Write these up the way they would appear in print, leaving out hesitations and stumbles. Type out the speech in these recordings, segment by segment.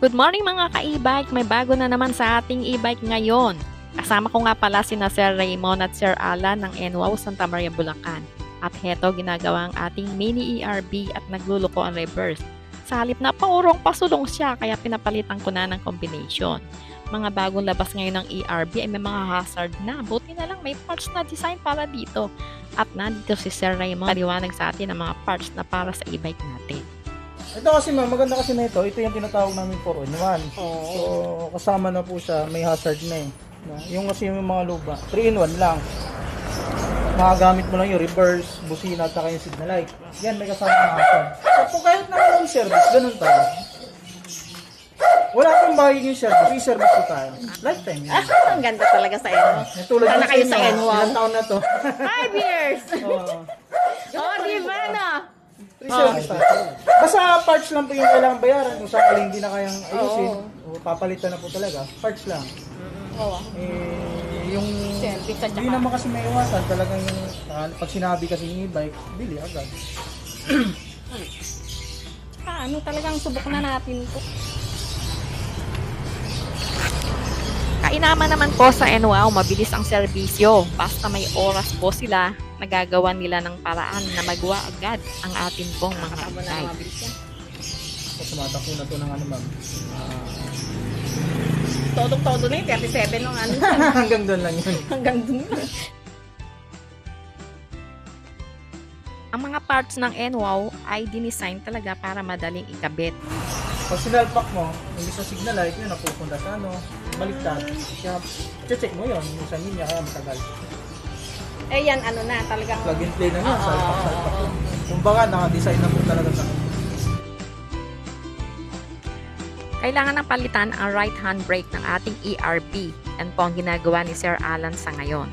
Good morning mga ka-e-bike! May bago na naman sa ating e-bike ngayon. Kasama ko nga pala sina Sir Raymond at Sir Alan ng NWOW Santa Maria, Bulacan. At heto ginagawa ang ating mini ERB at nagluluko ang reverse. Sa halip na paurong pasulong siya kaya pinapalitan ko na ng combination. Mga bagong labas ngayon ng ERB ay may mga hazard na. Buti na lang may parts na design para dito. At nandito si Sir Raymond paliwanag sa atin ng mga parts na para sa e-bike natin. Ito kasi ma'am, maganda kasi na ito yung tinatawag namin 4-in-1. So, kasama na po siya, may hazard na eh. Yung kasi yung mga luba, 3-in-1 lang. Makagamit mo lang yung reverse, busina at saka yung signal light. Yan, may kasama na hazard. So, kung kahit na yung service, ganun tayo. Wala pong bahig yung service, free service ko tayo. Lifetime yun. Ang ganda talaga sa NWOW. Sana kayo sa NWOW. Ilang taon na to? 5 years! Di ba na? Basta parts lang po yung kailangan bayaran. Kung sakaling hindi na kayang ayusin, papalitan na po talaga. Parts lang. Yung hindi naman kasi may iwasan. Talagang yung pag sinabi kasi yung e-bike, bili agad. Talagang subok na natin ito. Kainaman naman po sa NWOW, mabilis ang serbisyo. Basta may oras po sila, nagagawa nila ng paraan na magawa agad ang atin pong mga e-bike. Tumatakbo na ito ng ano ma'am. Todo na yung 37 ng ano. Hanggang doon lang yun. Hanggang doon lang. Ang mga parts ng NWOW ay dinisign talaga para madaling ikabit. Pag sinalpak mo, hindi sa signal light yun, napupunta sa ano, baliktad. Kaya, check mo yun, yung sa linya, kaya matagal. Eh yan, ano na, talagang... Plug and play na yun, salpak. Kumbaga, naka-design na po talaga sa Kailangan ng palitan ang right hand brake ng ating ERB. Yan po ang ginagawa ni Sir Alan sa ngayon.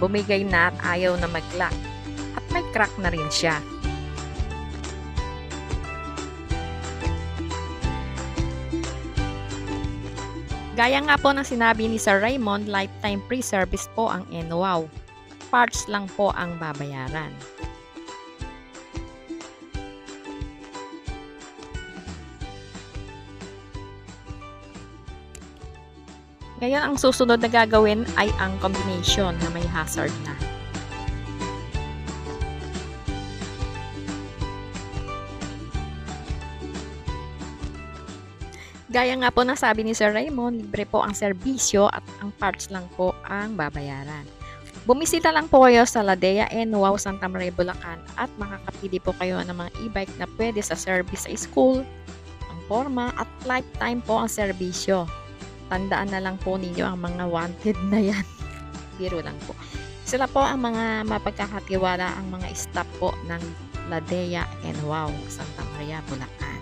Bumigay na at ayaw na mag-lock. At may crack na rin siya. Gaya nga po ng sinabi ni Sir Raymond, lifetime free service po ang NWOW. Parts lang po ang babayaran. Ngayon, ang susunod na gagawin ay ang combination na may hazard na. Gaya nga po ng sabi ni Sir Raymond, libre po ang serbisyo at ang parts lang po ang babayaran. Bumisita lang po kayo sa Ladea NWOW Santa Maria, Bulacan at makakapili po kayo ng mga e-bike na pwede sa service sa school, ang forma at lifetime po ang serbisyo. Tandaan na lang po ninyo ang mga wanted na yan. Biro lang po. Sila po ang mga mapagkakatiwala ang mga staff po ng Ladea NWOW Santa Maria, Bulacan.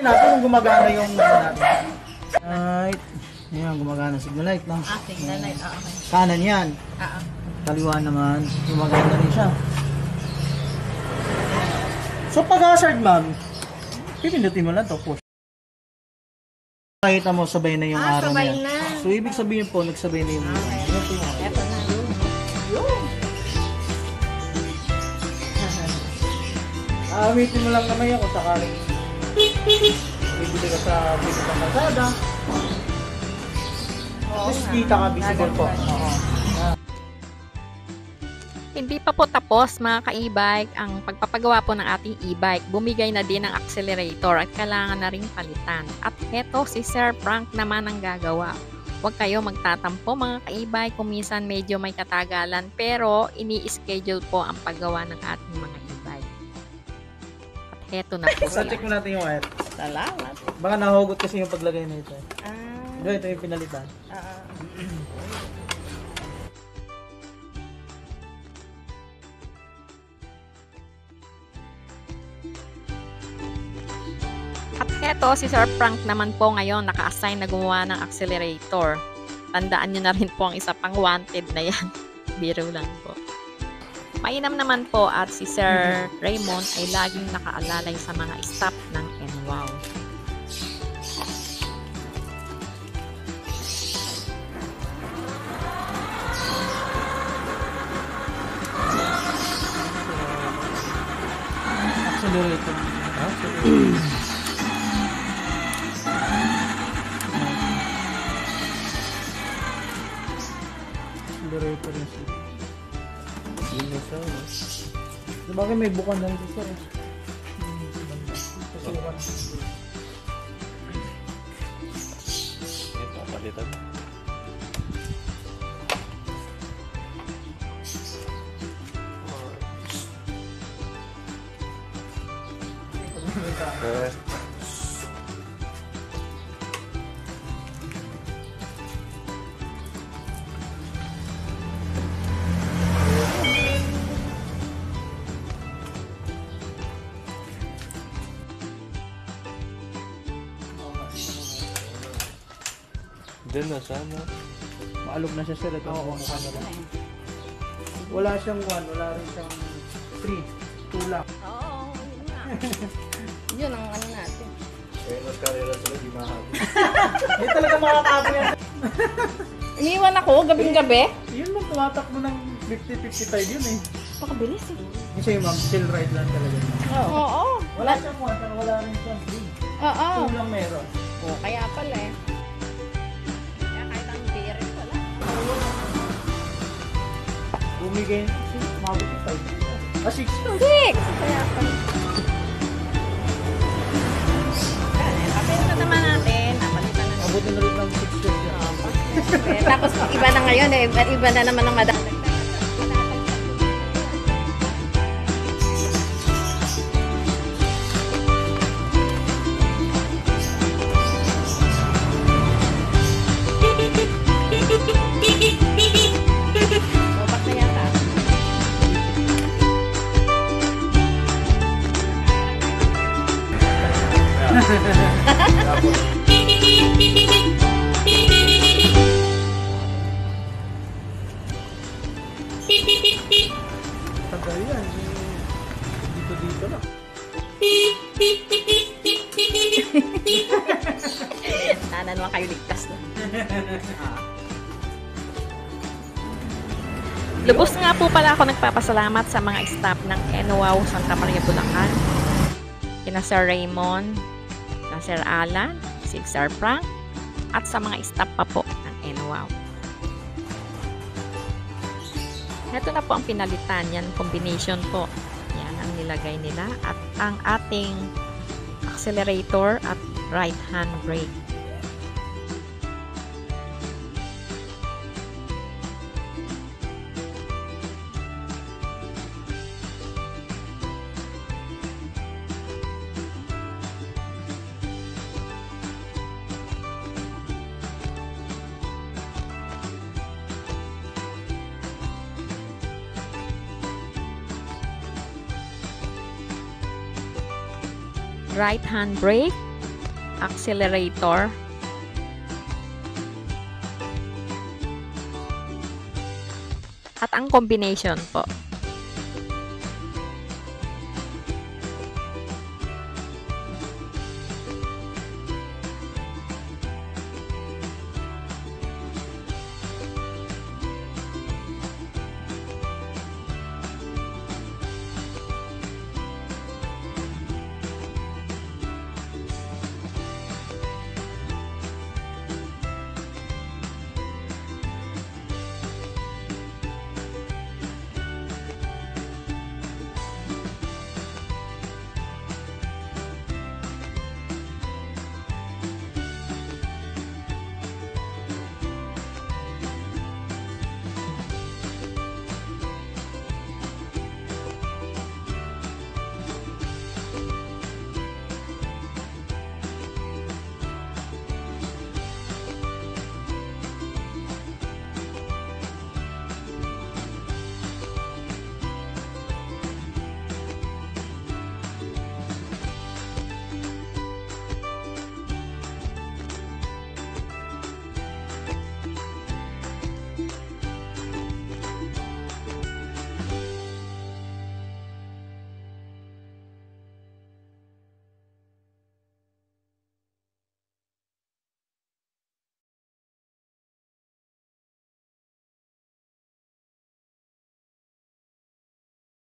natin kung gumagana yung natin. Right. Ayan, gumagana signal light, no? Signal light. Okay. Kanan yan. Kaliwa naman, gumagana rin siya. So pag hazard ma'am, pipindutin mo lang to, push. Nakita mo, sabay na yung araw niya. So ibig sabihin po, nagsabay na yung Eto na. Amitin mo lang naman yan kung sakaling bibili ka sa pang kalsada. Tapos kita ka, visible po. Hindi pa po tapos mga ka-e-bike ang pagpapagawa po ng ating e-bike. Bumigay na din ng accelerator at kailangan na ring palitan. At heto si Sir Frank naman ang gagawa. Huwag kayo magtatampo mga ka-e-bike kung minsan medyo may katagalan pero ini-schedule po ang paggawa ng ating mga e-bike. At heto na po sila. Check mo natin yung wire. Salamat. Baka nahugot kasi yung paglagay na ito. Ito yung pinalitan. At heto, si Sir Frank naman po ngayon naka-assign na gumawa ng accelerator. Tandaan nyo na rin po ang isa pang wanted na yan. Biro lang po. Mainam naman po at si Sir Raymond ay laging nakaalalay sa mga staff ng NWOW. Accelerator. Accelerator yung seat. Sino siya? Sabagay may bukan na dito sir. Kasi Ito, palitan. Doon na sana. maalog na siya sir. Ito mukha na lang. Wala siyang 1, wala rin siyang 3. 2 lang. Oo, yun nga. Yun ang ano natin. Eh, nagkarera sila, di mahal. Hindi talaga makakabo yan. Iniwan ako, gabing-gabi. Yun lang, tumatakbo ng 50-55 yun eh. Pakabilis eh. Kasi ma'am, still ride lang talaga. Oo. Wala siyang 1, pero wala rin siyang 3. Oo. 2 lang meron. Oh, kaya pala eh. Kaya kahit ang bearing wala. Bumigay na, mabot yung 5. 6. 6! Kaya pala. Kapenta naman natin, napalitan na Mabot na rin ng 6 years yan. Tapos iba na ngayon eh. Iba na naman ang madadagdag. Lobat na yata. Tagal yan. Dito lang. Sana naman kayo ligtas na. Lubos nga po pala ako nagpapasalamat sa mga staff ng NWOW Santa Maria, Bulacan. Kina Sir Raymond, kina Sir Alan, si Sir Frank, at sa mga staff pa po ng NWOW. Ito na po ang pinalitan. Yan, combination po. Yan ang nilagay nila. At ang ating accelerator at right hand brake. Right hand brake, accelerator, at ang combination po.